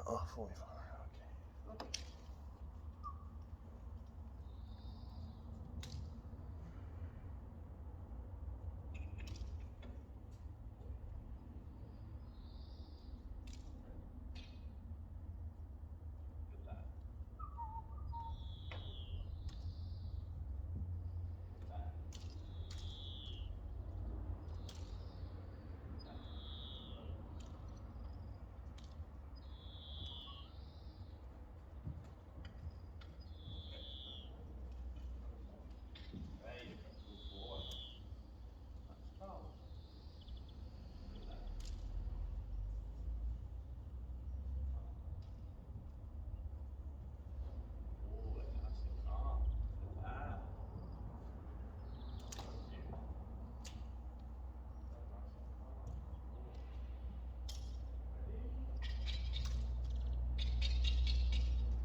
Oh, 45. Okay. Good lad. Good lad. There you go, good boy. That's calm. Good lad. Boy, nice and calm. Good lad. So cute. So nice and calm. Boy. Ready?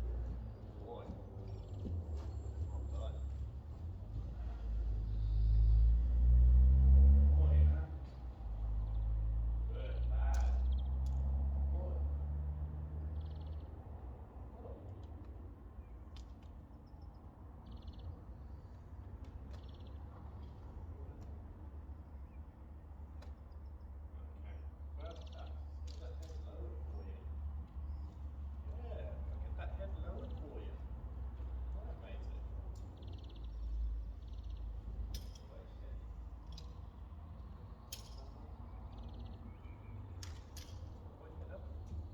Good boy. Well done. Boy, man. Good lad. Boy. Boy. Okay, first task, get that head lowered for you. Yeah, gotta get that head lowered for you. Right, matey. Quite steady. Quite head up.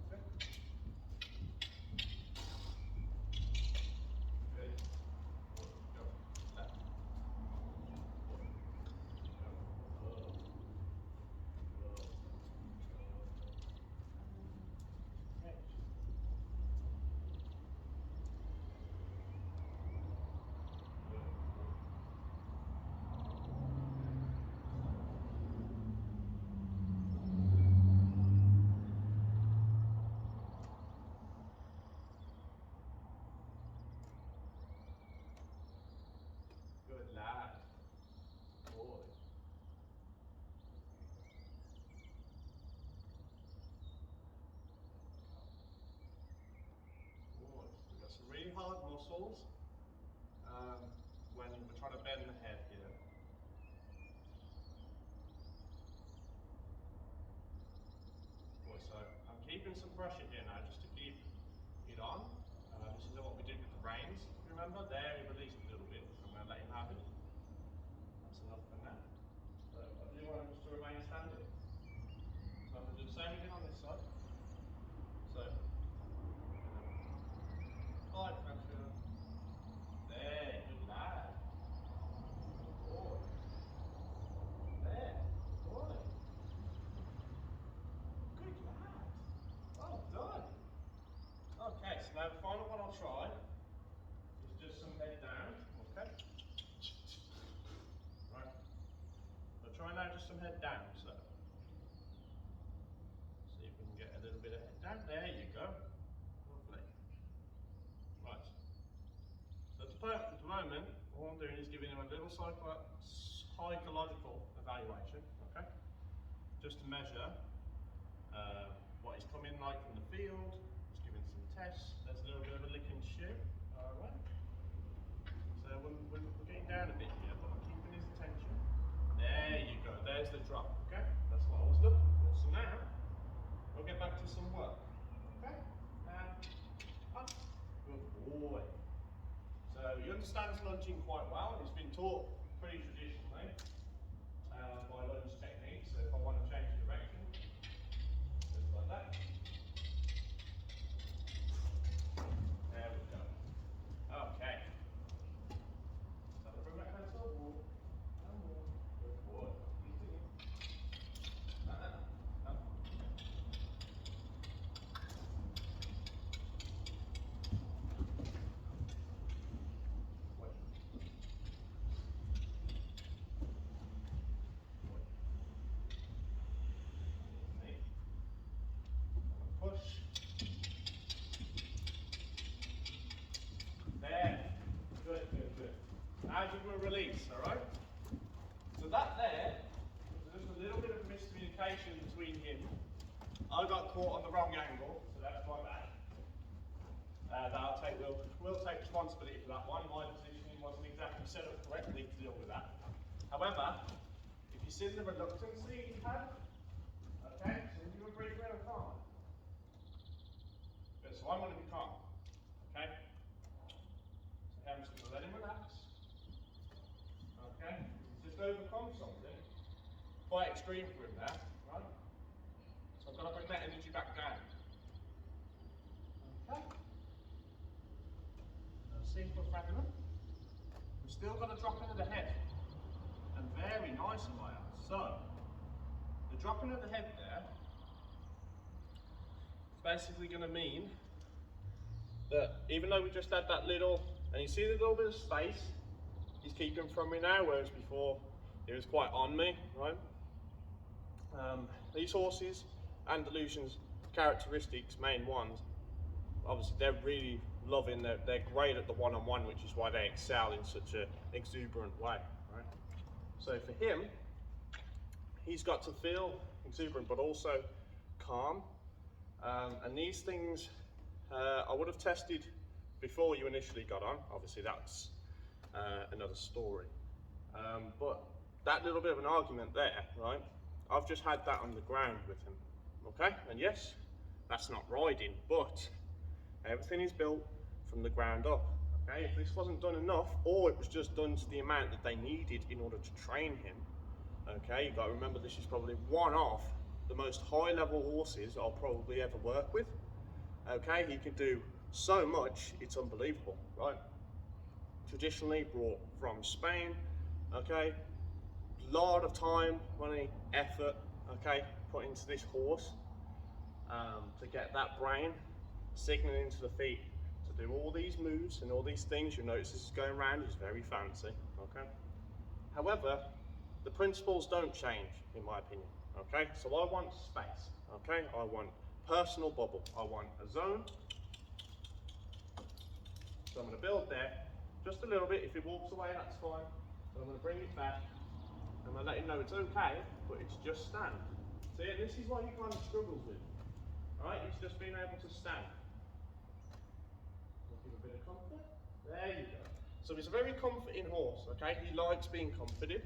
Okay. Good. Good. Go. Left. Good. Go. Whoa. Whoa. Okay. Good. Good lad. Boy. Boy. We've got some really hard muscles when we're trying to bend the head here. Boy, so I'm keeping some pressure here now just to keep it on. This is what we did with the reins. Remember? There he released a little bit, so I'm going to let him have it. That's enough for now. So I do want him just to remain standing. So I'm going to do the same again on this side. So, apply pressure. There, good lad. Boy. There, boy. Good lad. Well done. Okay, so now the final one I'll try is just some head down. Okay. Right. So try now just some head down. So see if we can get a little bit of head down. There you go. Lovely. Right. So at the moment, all I'm doing is giving him a little psychological evaluation. Okay. Just to measure what he's coming like from the field. Just giving some tests. There's a little bit of a lick and shoe. All right. So we're getting down a bit here, but I'm keeping his attention. There you go, there's the drop, okay? That's what I was looking for. So now, we'll get back to some work, okay? Now, up, good boy. So he understands lunging quite well. He's been taught pretty traditionally by lunge techniques. So if I want to change direction, just like that. There we go. Okay. So bring that hand to the wall. Good boy. Up. Wait. Wait. Push. There. Good, good, good. Now give him a release, alright? So that there, there's a little bit of miscommunication between him. I got caught on the wrong angle, so that's my bad. we'll take responsibility for that one. My positioning wasn't exactly set up correctly to deal with that. However, if you see the reluctance that he had, okay, so you agree with or calm? Good, so I'm going to be calm, okay? So I'm just going to let him relax, okay? He's just overcome something, quite extreme for him there, right? So I've got to bring that energy back down. Okay. Now see if we're fragile. We've still got a drop into the head. And very nice in my eyes. So, the dropping of the head there is basically going to mean that even though we just had that little, and you see the little bit of space he's keeping from me now, whereas before he was quite on me, right? These horses, Andalusian's characteristics, main ones, obviously they're really loving, they're great at the one-on-one, which is why they excel in such an exuberant way, right? So for him, he's got to feel exuberant but also calm, and these things I would have tested before you initially got on. Obviously that's another story, but that little bit of an argument there, right? I've just had that on the ground with him, okay? And yes, that's not riding, but everything is built from the ground up, okay? If this wasn't done enough, or it was just done to the amount that they needed in order to train him, okay? You've got to remember this is probably one of the most high-level horses I'll probably ever work with, okay? He can do so much, it's unbelievable, right? Traditionally brought from Spain, okay? Lot of time, money, effort, okay, put into this horse to get that brain signaling to the feet to do all these moves and all these things. You'll notice this is going around, it's very fancy, okay? However, the principles don't change, in my opinion, okay? So I want space, okay? I want personal bubble. I want a zone. So I'm going to build there just a little bit. If it walks away, that's fine. But I'm going to bring it back. I'm going to let him know it's okay, but it's just stand. See, this is what he kind of struggles with. Alright, he's just being able to stand. Give a bit of comfort. There you go. So he's a very comforting horse, okay? He likes being comforted.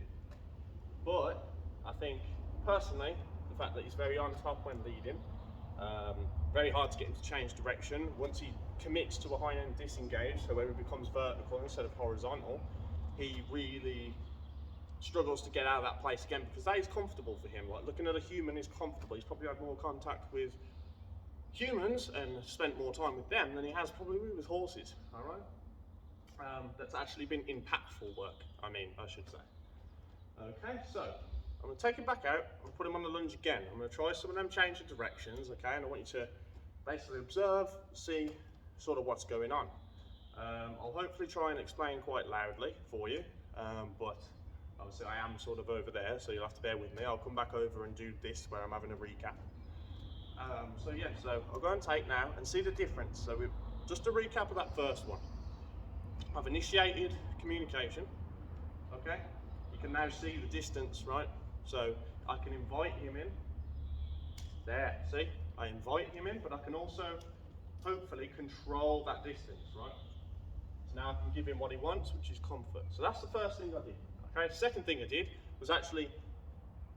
But I think, personally, the fact that he's very on top when leading, very hard to get him to change direction. Once he commits to a high-end disengage, so where he becomes vertical instead of horizontal, he really struggles to get out of that place again, because that is comfortable for him. Like, looking at a human is comfortable. He's probably had more contact with humans and spent more time with them than he has probably with horses, all right? That's actually been impactful work, I should say. Okay, so I'm going to take him back out and put him on the lunge again. I'm going to try some of them change of directions, okay, and I want you to basically observe, see sort of what's going on. I'll hopefully try and explain quite loudly for you, but obviously I am sort of over there, so you'll have to bear with me. I'll come back over and do this where I'm having a recap. So yeah, so I'll go and take now and see the difference. So just a recap of that first one. I've initiated communication, okay? You can now see the distance, right? So I can invite him in. There, see? I invite him in, but I can also hopefully control that distance, right? So now I can give him what he wants, which is comfort. So that's the first thing I did, okay? Second thing I did was actually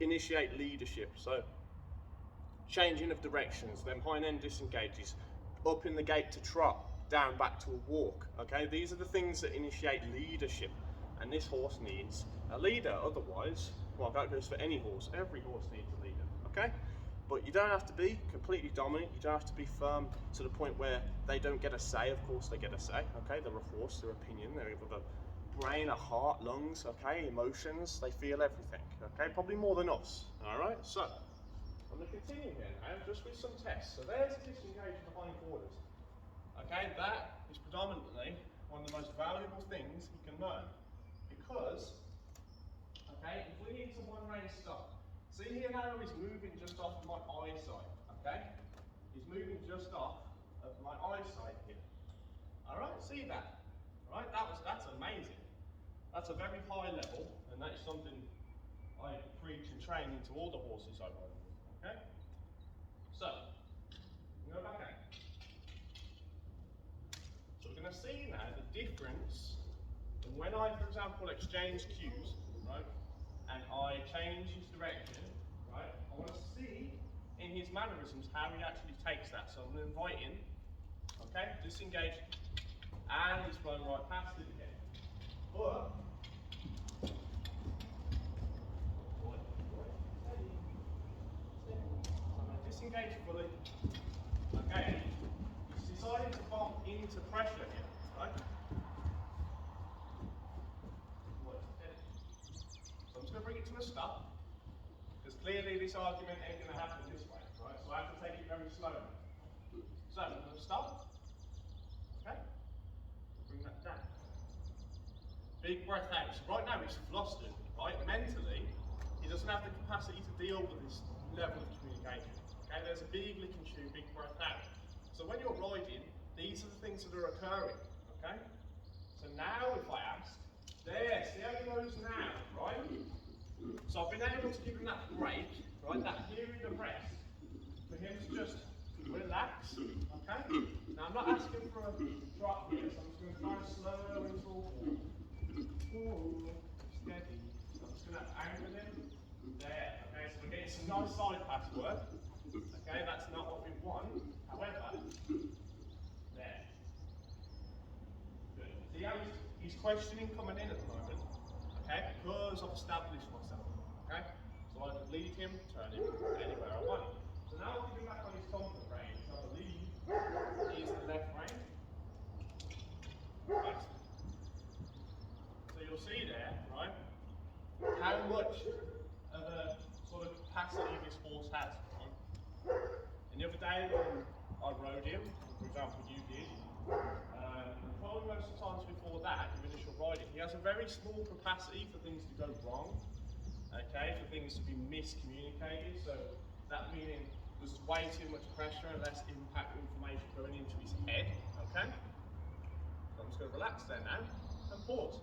initiate leadership. So changing of directions, then hind-end disengages, up in the gait to trot, down back to a walk, okay? These are the things that initiate leadership, and this horse needs a leader. Otherwise, well, that goes for any horse. Every horse needs a leader, okay? But you don't have to be completely dominant. You don't have to be firm to the point where they don't get a say. Of course they get a say, okay? They're a horse, their opinion, they've got a brain, a heart, lungs, okay? Emotions, they feel everything, okay? Probably more than us, all right? So I'm going to continue here now, just with some tests. So there's disengage behind quarters. Okay, that is predominantly one of the most valuable things you can learn. Because, okay, if we need to one-range stop, see here now he's moving just off of my eyesight, okay? He's moving just off of my eyesight here. Alright, see that? Alright, that's amazing. That's a very high level, and that is something I preach and train into all the horses I ride with. Okay? So, go back out. difference when I, for example, exchange cues, right, and I change his direction, right, I want to see in his mannerisms how he actually takes that. So I'm going to invite in, okay, disengage, and he's flown right past it again. But, I'm going to disengage fully, okay, he's decided to bump into pressure here, right? So I'm just going to bring it to a stop, because clearly this argument ain't going to happen this way, right? So I have to take it very slowly. So I'm going to stop, okay? Bring that down. Big breath out. So right now he's flustered, right? Mentally, he doesn't have the capacity to deal with this level of communication. Okay, there's a big lick and chew, big breath out. So when you're riding, these are the things that are occurring, okay? So now if I ask, there, see how he goes now, right? So I've been able to give him that break, right, that period of rest, for him to just relax, okay? Now I'm not asking for a drop here, so I'm just going to try and slow and talk. Ooh, steady. So I'm just going to angle him there, okay? So we're getting some nice side pass work, okay? That's not what we want, however, there. Good. See how he's questioning coming in at the moment, okay? Because I've established myself, okay? So I can lead him, turn him anywhere I want. So now I'll give him back on his comfort range, I believe is the left rein. Right. So you'll see there, right, how much of a sort of capacity this horse has. Right? And the other day when I rode him, for example you did, and probably most of the times before that, in initial riding, he has a very small capacity for things to go wrong, okay, for things to be miscommunicated. So that meaning there's way too much pressure and less impact information going into his head, okay? So I'm just going to relax there now and pause.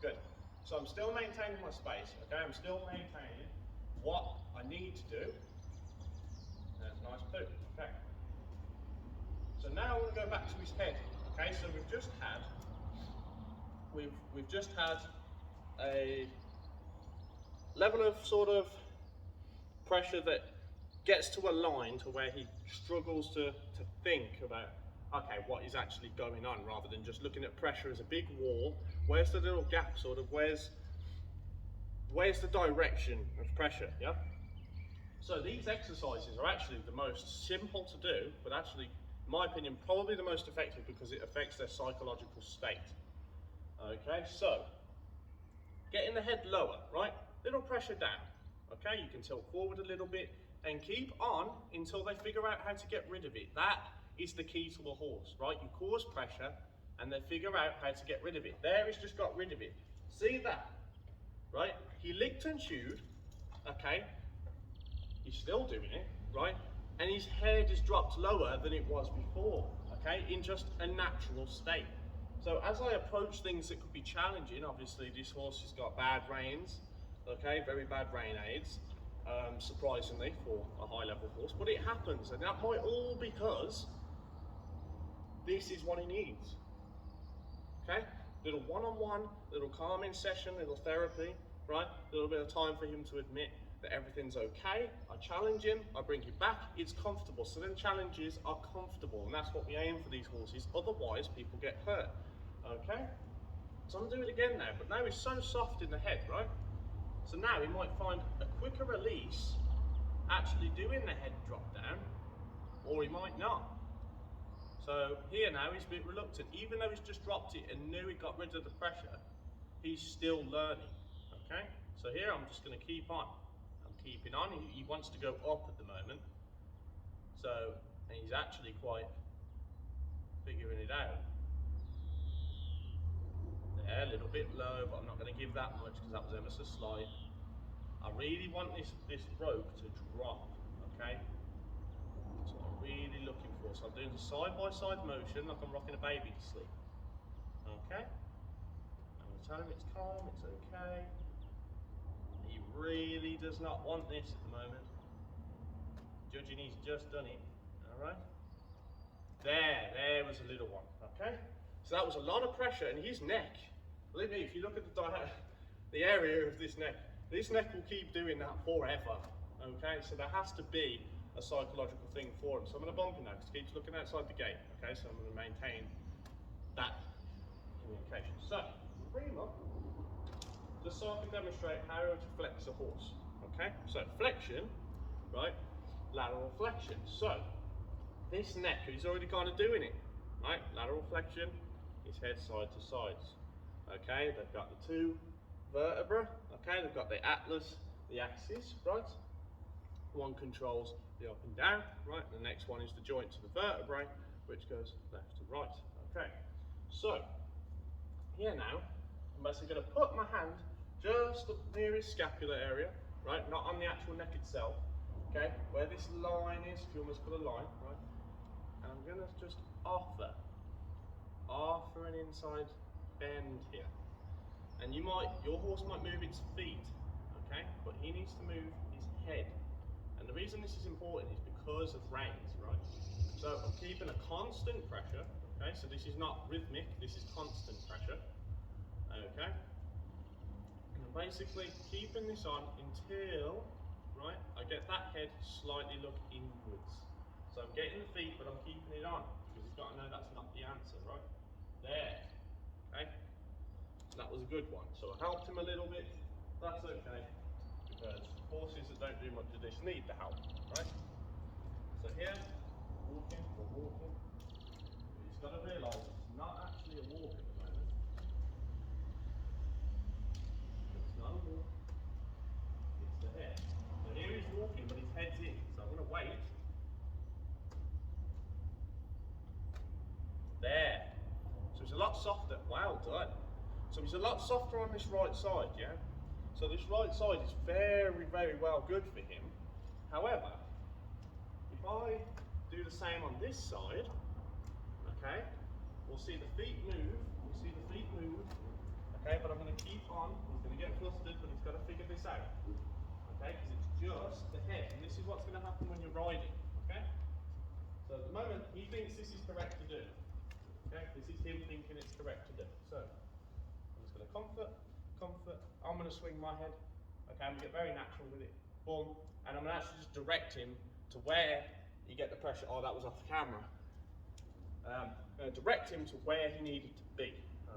Good. So I'm still maintaining my space, okay? I'm still maintaining what I need to do. That's nice poo, okay? So now I want to go back to his head, okay? So we've just had a level of sort of pressure that gets to a line to where he struggles to think about, okay, what is actually going on, rather than just looking at pressure as a big wall. Where's the little gap, sort of, where's the direction of pressure, yeah? So these exercises are actually the most simple to do, but actually, in my opinion, probably the most effective because it affects their psychological state. Okay, so, getting the head lower, right? Little pressure down, okay? You can tilt forward a little bit and keep on until they figure out how to get rid of it. That is the key to a horse, right? You cause pressure and they figure out how to get rid of it. There, he's just got rid of it. See that, right? He licked and chewed, okay? He's still doing it, right? And his head is dropped lower than it was before, okay? In just a natural state. So as I approach things that could be challenging, obviously this horse has got bad reins, okay? Very bad rein aids, surprisingly for a high level horse, but it happens, and that might all because this is what he needs, okay? Little one-on-one, little calming session, little therapy, right? A little bit of time for him to admit that everything's okay. I challenge him, I bring him back, it's comfortable. So then challenges are comfortable, and that's what we aim for these horses, otherwise people get hurt, okay? So I'm gonna do it again now, but now he's so soft in the head, right? So now he might find a quicker release actually doing the head drop down, or he might not. So here now he's a bit reluctant, even though he's just dropped it and knew he got rid of the pressure, he's still learning, okay? So here I'm just gonna keep on. I'm keeping on, he wants to go up at the moment. So, and he's actually quite figuring it out. There, a little bit low, but I'm not gonna give that much because that was ever so slight. I really want this rope to drop, okay? That's what I'm really looking for. So I'm doing the side-by-side motion like I'm rocking a baby to sleep, okay? I'm gonna tell him it's calm, it's okay. He really does not want this at the moment. Judging he's just done it, all right? There was a little one, okay? So that was a lot of pressure, and his neck, believe me, if you look at the area of this neck will keep doing that forever, okay? So there has to be a psychological thing for him. So I'm going to bump him now, because he keeps looking outside the gate, okay? So I'm going to maintain that communication. So, we'll bring him up, just so I can demonstrate how to flex a horse, okay? So, flexion, right? Lateral flexion. So, this neck, he's already kind of doing it, right? Lateral flexion, his head side to sides, okay? They've got the two vertebrae, okay? They've got the atlas, the axis, right? One controls the up and down, right? The next one is the joint to the vertebrae, which goes left to right, okay? So, here now, I'm basically going to put my hand just near his scapular area, right? Not on the actual neck itself, okay? Where this line is, if you almost put a line, right? And I'm going to just offer an inside bend here. And your horse might move its feet, okay? But he needs to move his head. And the reason this is important is because of reins, right? So I'm keeping a constant pressure, okay? So this is not rhythmic, this is constant pressure, okay? And I'm basically keeping this on until, right, I get that head slightly look inwards. So I'm getting the feet, but I'm keeping it on, because he's got to know that's not the answer, right? There, okay? That was a good one. So I helped him a little bit, that's okay, because horses that don't do much of this need the help, right? So here, walking, we're walking. He's got to realise it's not actually a walk at the moment. It's not a walk, it's the head. So here he's walking, but his head's in. So I'm going to wait. There. So he's a lot softer. Well done. So he's a lot softer on this right side, yeah? So this right side is very, very well good for him. However, if I do the same on this side, okay, we'll see the feet move, okay, but I'm going to keep on, he's going to get flustered, but he's got to figure this out, okay, because it's just the head, and this is what's going to happen when you're riding, okay? So at the moment, he thinks this is correct to do, okay, this is him thinking it's correct to do, so I'm just going to comfort, I'm going to swing my head, okay, I'm going to get very natural with it, boom, and I'm going to actually just direct him to where you get the pressure. Oh, that was off the camera. I'm going to direct him to where he needed to be,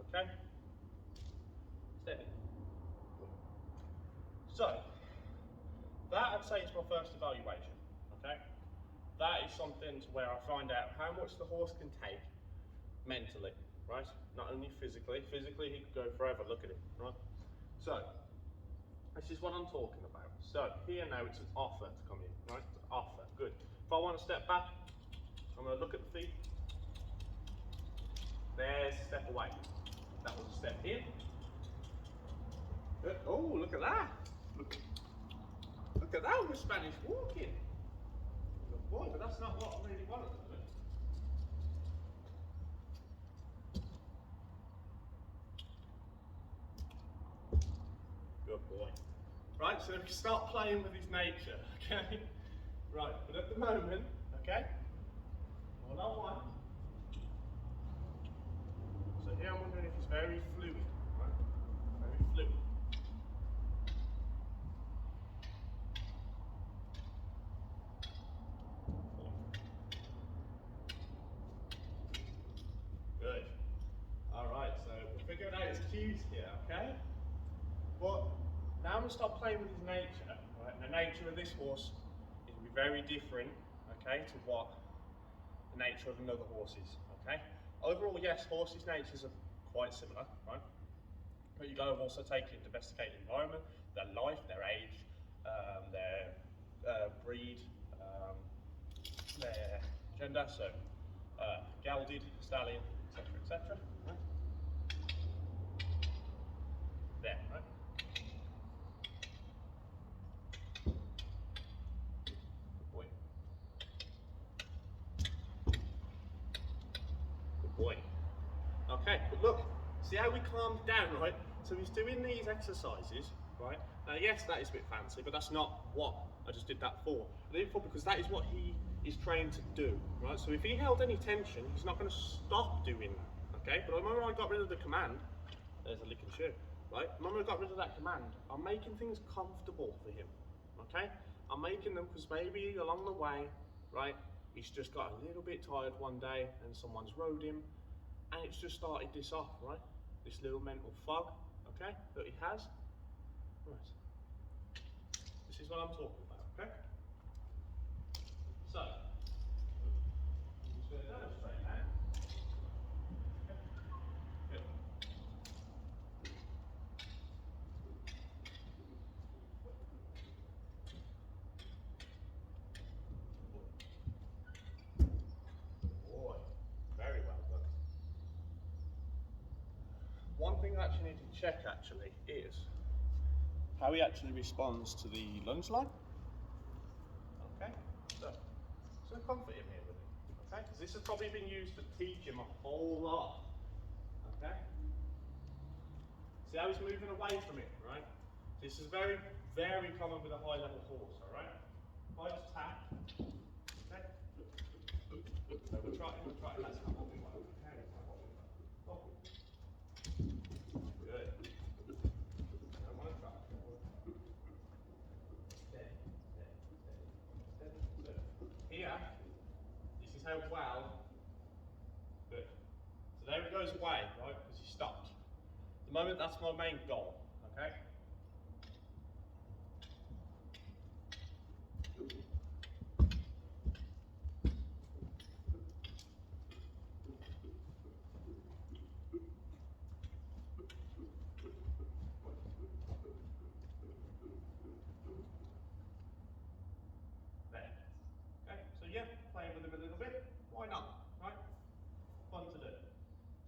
okay? Steady. So, that I'd say is my first evaluation, okay? That is something to where I find out how much the horse can take mentally, right? Not only physically. Physically, he could go forever, look at him, right? So, this is what I'm talking about. So, here now it's an offer to come in, right? It's an offer, good. If I want to step back, I'm going to look at the feet. There's a step away. That was a step in. Good. Oh, look at that. Look at that with Spanish walking. Good boy, but that's not what I really wanted to do. Good boy. Right, so we can start playing with his nature, okay? Right, but at the moment, okay, all I want. So here I'm wondering if it's very fluid, right? Very fluid. Good. Alright, so we're figuring out his cues here, okay? But now I'm going to start playing with his nature, right? And the nature of this horse is going to be very different, okay, to what the nature of another horse is, okay? Overall, yes, horses' natures are quite similar, right? But you've got to also take into domesticated environment, their life, their age, their breed, their gender, so gelded, stallion, etc., etc. Right? There, right? Good boy. Good boy. Okay, but look, see how we calmed down, right? So he's doing these exercises, right? Now, yes, that is a bit fancy, but that's not what I just did that 4. I did 4 because that is what he is trained to do, right? So if he held any tension, he's not going to stop doing that, okay? But the moment I got rid of the command, there's a lick and shoe, right? The moment I got rid of that command, I'm making things comfortable for him, okay? I'm making them because maybe along the way, right, he's just got a little bit tired one day and someone's rode him and it's just started this off, right? This little mental fog, okay, that he has. Right. This is what I'm talking about, okay? So, I'm just going to demonstrate now. Okay. Good. Boy, very well done. One thing I actually need to check actually is how he actually responds to the lunge line. Okay, so comfort him here with it. Okay, because this has probably been used to teach him a whole lot. Okay, see how he's moving away from it, right? This is very, very common with a high level horse. All right, if I just tap. Okay, so we're trying. That's not what we want. Okay, that's not what we want. Oh. Good. I want to try. Steady. Here, this is how well. Good. So there it goes away, right? Because he stopped. At the moment, that's my main goal. Okay. There. Okay. So yeah, playing with him a little bit. Why not? Right? Fun to do.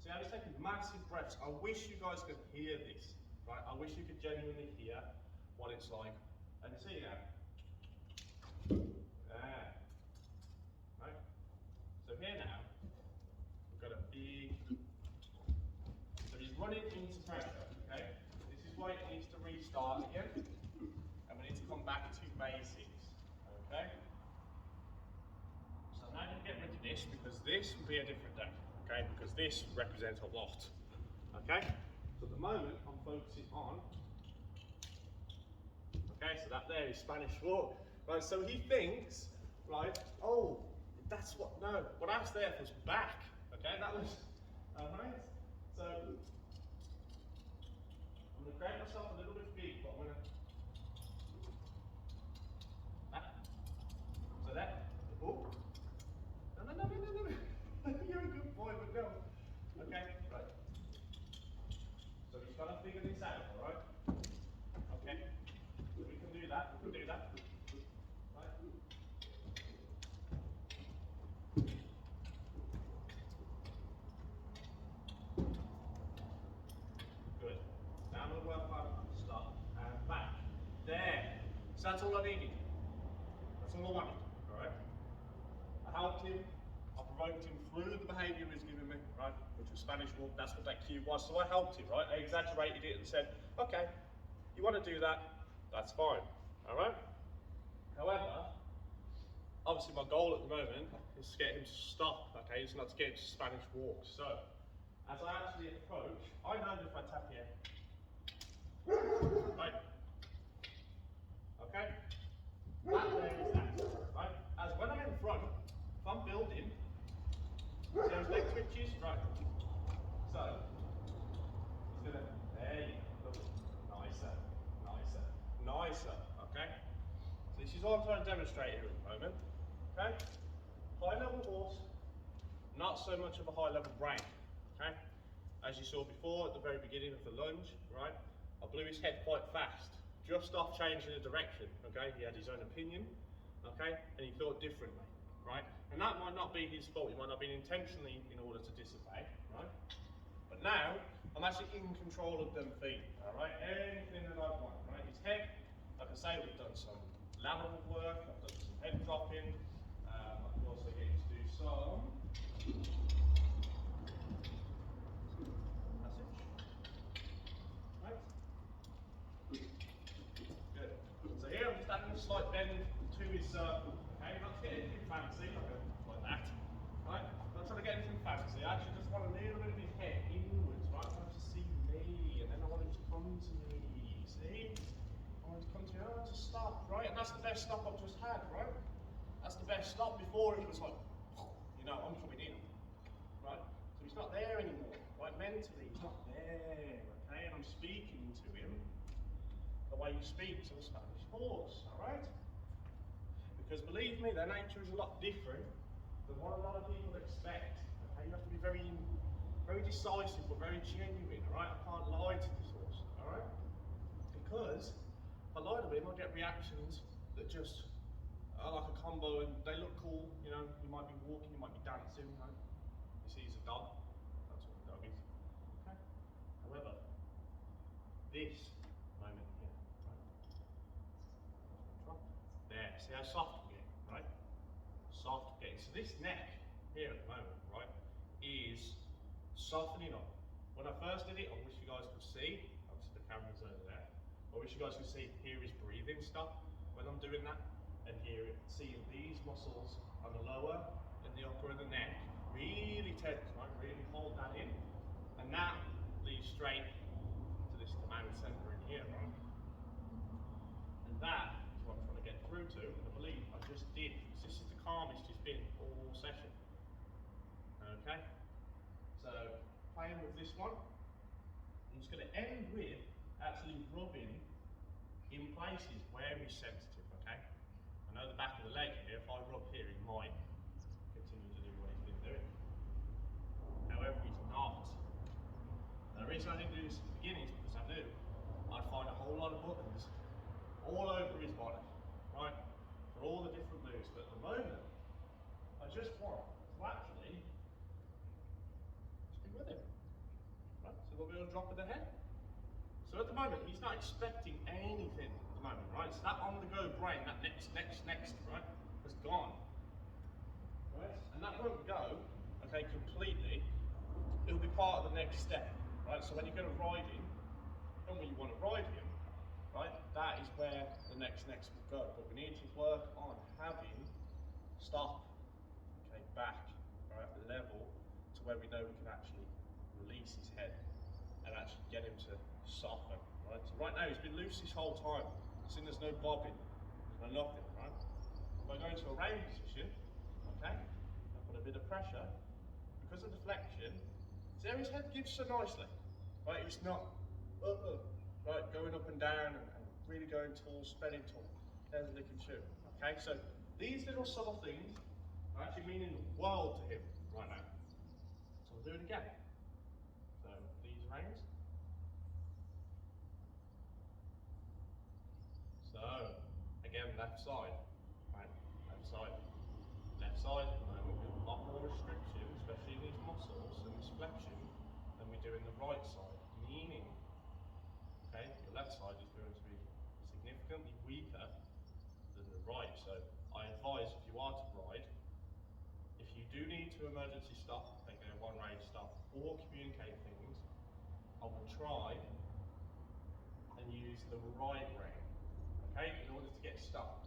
See how he's taking massive breaths. I wish you guys could hear this. Right? I wish you could genuinely hear what it's like. And see now. There. Right? So here now, we've got a big. So he's running into pressure. Okay? This is why it needs to restart again. And we need to come back to basics. Okay? So I'm now going to get rid of this because this will be a different day. Okay? Because this represents a lot. Okay? So at the moment I'm focusing on. Okay, so that there is Spanish walk. Right, so he thinks, right, oh, that's what, no, what I was there was back. Okay, that was, alright? So, I'm going to grab myself a little bit big, but I'm going to, so that, oh, no, you're a good boy, but no. Okay, right. So he's got to figure this out, alright? Okay, so we can do that, Right. Good. Now I'm going to work on stop and back. There. So that's all I needed. That's all I wanted. Alright? I helped him. I provoked him through the behaviour he was giving me, right? Which was Spanish walk. That's what that cue was. So I helped him, right? I exaggerated it and said, okay, you want to do that? That's fine. Alright? However, obviously my goal at the moment is to get him to stop, okay? It's not to get him to Spanish walk. So, as I actually approach, I know if I tap here, right? Okay? That there is that, right? As when I'm in front, if I'm building, see how his leg twitches? Right. So, he's gonna, there you go, look, nicer, okay? So this is what I'm trying to demonstrate here at the moment, okay? High level horse, not so much of a high level brain, okay? As you saw before at the very beginning of the lunge, right? I blew his head quite fast, just off changing the direction, okay? He had his own opinion, okay? And he thought differently, right? And that might not be his fault, he might not have been intentionally in order to disobey, right? But now, I'm actually in control of them feet, all right? Anything that I want, right? His head, like I say, we've done some lateral work, I've done some head dropping, I can also get him to do some passage, right? Good. So here I'm just adding a slight bend his circle. Okay, not to get anything fancy, like that. Right? Not trying to get anything fancy. I actually just want a little bit of his head inwards, right? I want him to see me, and then I want him to come to me. See? I want him to come to me. I want him to stop, right? And that's the best stop I've just had, right? That's the best stop. Before it was like, you know, I'm coming in, right? So he's not there anymore, right? Mentally, he's not there, okay? And I'm speaking to him the way you speak to a Spanish horse, all right? Because believe me, their nature is a lot different than what a lot of people expect. Okay, you have to be very decisive, but very genuine. All right, I can't lie to this horse. All right, because if I lie to him, I get reactions that just are like a combo, and they look cool. You know, you might be walking, you might be dancing. You know, you see, he's a dog. That's what a dog is. Okay. However, this moment here, right? There. See how soft we get, right? Soft getting. So this neck here at the moment, right, is softening up. When I first did it, I wish you guys could see. Obviously the camera's over there. I wish you guys could see here is breathing stuff when I'm doing that, and here seeing these muscles on the lower and the upper of the neck really tense, right? Really hold that in, and that leads straight to this command center in here, right? And that is what I'm trying to get through to, and I believe I just did. This is the calmest it's been all session. Okay? So, playing with this one, I'm just going to end with actually rubbing in places where he's sensitive, okay? I know the back of the leg here, if I rub here, he might continue to do what he's been doing. However, he's not. And the reason I didn't do this at the beginning is because I knew I'd find a whole lot of buttons all over his body, right? For all the different moves. But at the moment, I just want to actually just be with him. Right? So a little bit of a drop of the head. So at the moment, he's not expecting anything at the moment, right? So that on-the-go brain, that next, right, has gone. Right? And that won't go, okay, completely. It'll be part of the next step, right? So when you're going to ride him, and when you want to ride him, right, that is where the next will go. But we need to work on having stop, okay, back, right, level to where we know we can actually release his head and actually get him to soften, right? So right now he's been loose this whole time. Seeing there's no bobbing, there's no nothing, right? If I go into a round position, okay, I put a bit of pressure, because of the flexion, see how his head gives so nicely, right? It's not, right, going up and down and really going tall, spreading tall. There's a lick and chew, okay? So these little subtle things are actually meaning the world to him right now. So we'll do it again. So these reins. So again, left side, right? Left side. Left side at the moment with a lot more restriction, especially in these muscles and this flexion, than we do in the right side. Meaning, okay, your left side is going to be significantly weaker than the right. So I advise, if you are to ride, if you do need to emergency stop, okay, a one-range stop, or communicate things, I would try and use the right rein, okay, in order to get stopped.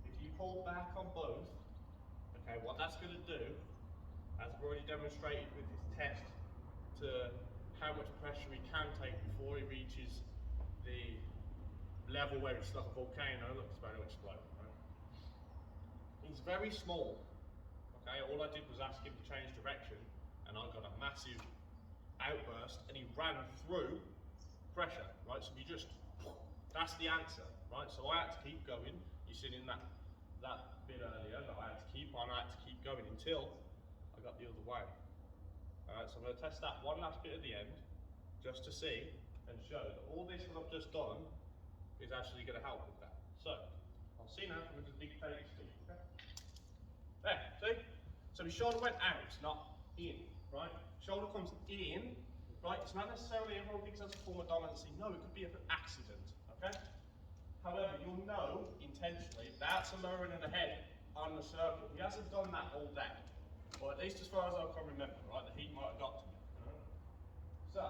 If you pull back on both, okay, what that's going to do, as I've already demonstrated with his test, to how much pressure he can take before he reaches the level where it's like a volcano, look, it's about to explode. Right? He's very small, okay, all I did was ask him to change direction, and I got a massive outburst, and he ran through pressure, right? So we just, that's the answer, right? So I had to keep going. You seen in that bit earlier that I had to keep on, I had to keep going until I got the other way. Alright, so I'm going to test that one last bit at the end, just to see and show that all this that I've just done is actually going to help with that. So, I'll see now from a dictated speed, okay? There, see? So his shoulder went out, not in, right? Shoulder comes in, right? It's not necessarily everyone thinks that's a form of dominancy. No, it could be an accident, okay? However, you'll know intentionally that's a lowering of the head on the circle. He hasn't done that all day, or at least as far as I can remember, right? The heat might have got to me. Right? So,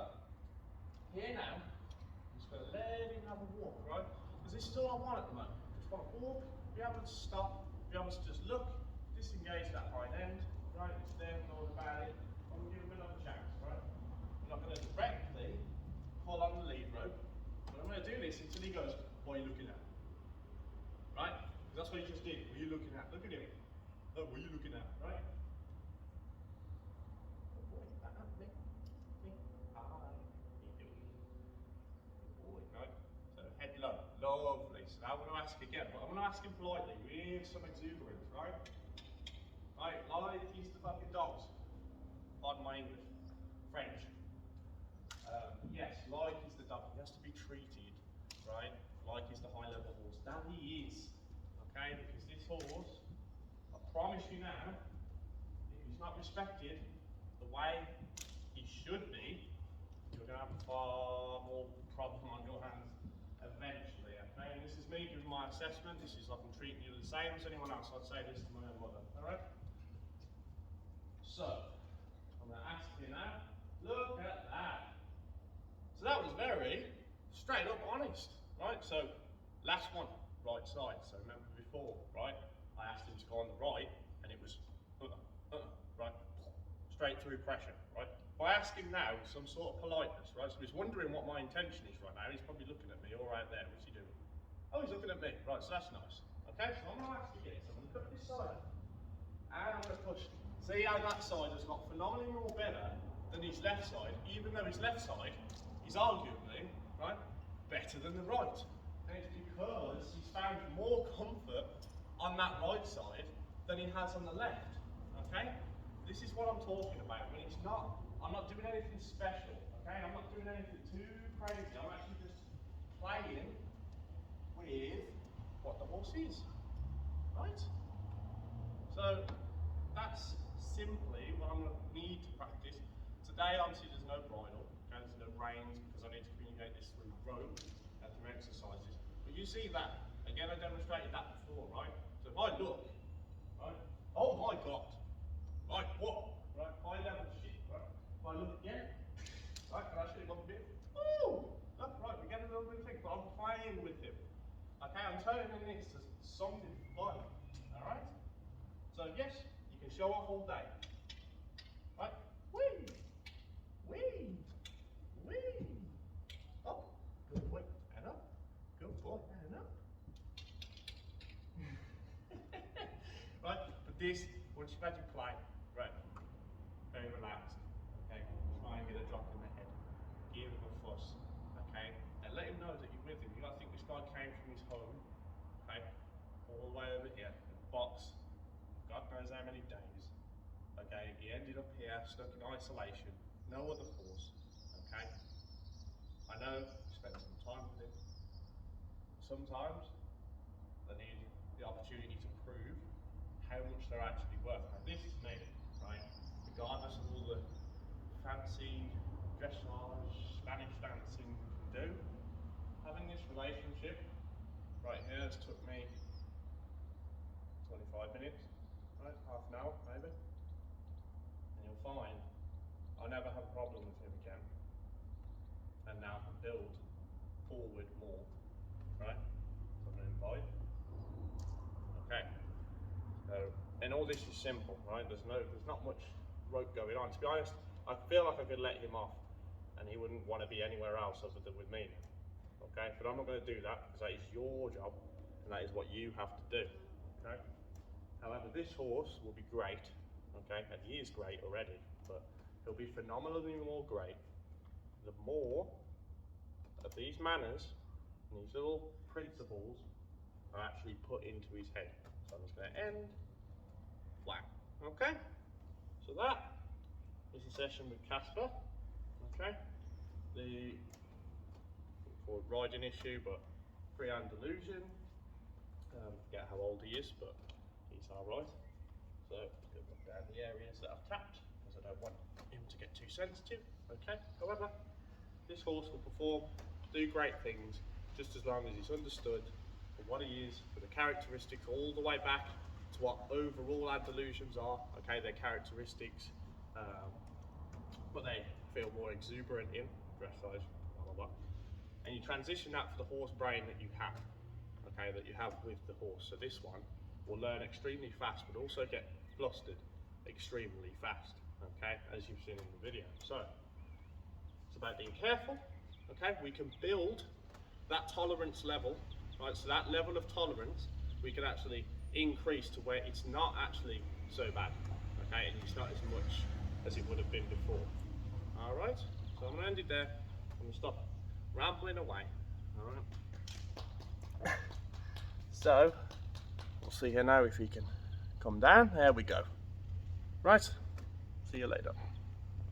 here now, I'm just going to let him have a walk, right? Because this is all I want at the moment. Just want to walk, be able to stop, be able to just look, disengage that hind end, right? It's there, know about it, and we'll give him another chance, right? I'm not going to directly pull on the lead rope, but I'm going to do this until he goes, what are you looking at? Right? Because that's what he just did. What are you looking at? Look at him. Oh, what are you looking at? Right? Good boy. Me. Hi. How you doing? Good boy. Right? So head low. Lovely. So now I'm going to ask again, but I'm going to ask him politely with some exuberance, right? Right, like he's the fucking dogs. Pardon my English. French. Yes, like he's the dog. He has to be treated, right, like he's the high level horse. That he is. Okay, because this horse, I promise you now, if he's not respected the way he should be, you're going to have far more problem on your hands eventually. Okay, and this is me giving my assessment. This is like I'm treating you the same as anyone else. I'd say this to my own mother. All right. So I'm going to ask you now. Look at that. So that was very straight up honest, right? So last one, right side. So remember before, right? I asked him to go on the right, and it was right, straight through pressure, right? If I ask him now with some sort of politeness, right? So he's wondering what my intention is right now. He's probably looking at me all right there. What's he doing? Oh, he's looking at me. Right, so that's nice. Okay, so I'm going to ask again. So I'm going to cut this side, and I'm going to push. See how that side has got phenomenally more better than his left side, even though his left side is arguably, right, better than the right. And it's because he's found more comfort on that right side than he has on the left. Okay? This is what I'm talking about. When it's not, I'm not doing anything special. Okay? I'm not doing anything too crazy. I'm actually just playing with what the horse is. Right? So that's simply what I'm going to need to practice. Today, obviously, there's no bridle, okay? There's no reins because I need to communicate this through rope and through exercises. But you see that, again, I demonstrated that before, right? So if I look, right? Oh my God, right, what? Right, high level shit, right? If I look again, right, can I show you one bit? Ooh, look, right, we get a little bit of thing, but I'm playing with him. Okay, I'm turning this to something fun, all right? So yes, you can show off all day, right? Whee! Whee! Whee! Up. Good boy. And up. Good boy. And up. Right? But this, once you've had your play, right, very relaxed. Okay? Try and get a drop in the head. Give him a fuss. Okay? And let him know that you're with him. You gotta think this guy came from his home, okay? All the way over here in a box. God knows how many days. Okay? He ended up here, stuck in isolation. No other horse, okay? I know you spend some time with him. Sometimes they need the opportunity to prove how much they're actually worth. Now this is me, right? Regardless of all the fancy dressage, Spanish dancing you can do, having this relationship right here has took me 25 minutes, right? Half an hour maybe. And you'll find I'll never have a problem with him again, and now can build forward more, right? So I'm going to invite. Okay. So, and all this is simple, right? There's not much rope going on. To be honest, I feel like I could let him off, and he wouldn't want to be anywhere else other than with me. Okay, but I'm not going to do that because that is your job, and that is what you have to do. Okay. However, this horse will be great. Okay, and he is great already, but he'll be phenomenally more great the more of these manners and these little principles are actually put into his head. So I'm just going to end flat. Okay? So that is the session with Casper. Okay? The for riding issue, but pre-Andalusian. Forget how old he is, but he's alright. So go look down the areas that I've tapped, because I don't want him to get too sensitive. Okay. However, this horse will perform, do great things, just as long as he's understood for what he is, for the characteristics all the way back to what overall Andalusians are. Okay, their characteristics, but they feel more exuberant in dressage, blah blah blah. And you transition that for the horse brain that you have. Okay, that you have with the horse. So this one will learn extremely fast, but also get flustered extremely fast, okay, as you've seen in the video. So it's about being careful, okay. We can build that tolerance level, right? So that level of tolerance we can actually increase to where it's not actually so bad, okay, and it's not as much as it would have been before. All right, so I'm gonna end it there. I'm gonna stop rambling away. All right. So we'll see here now if he can come down. There we go. Right, see you later.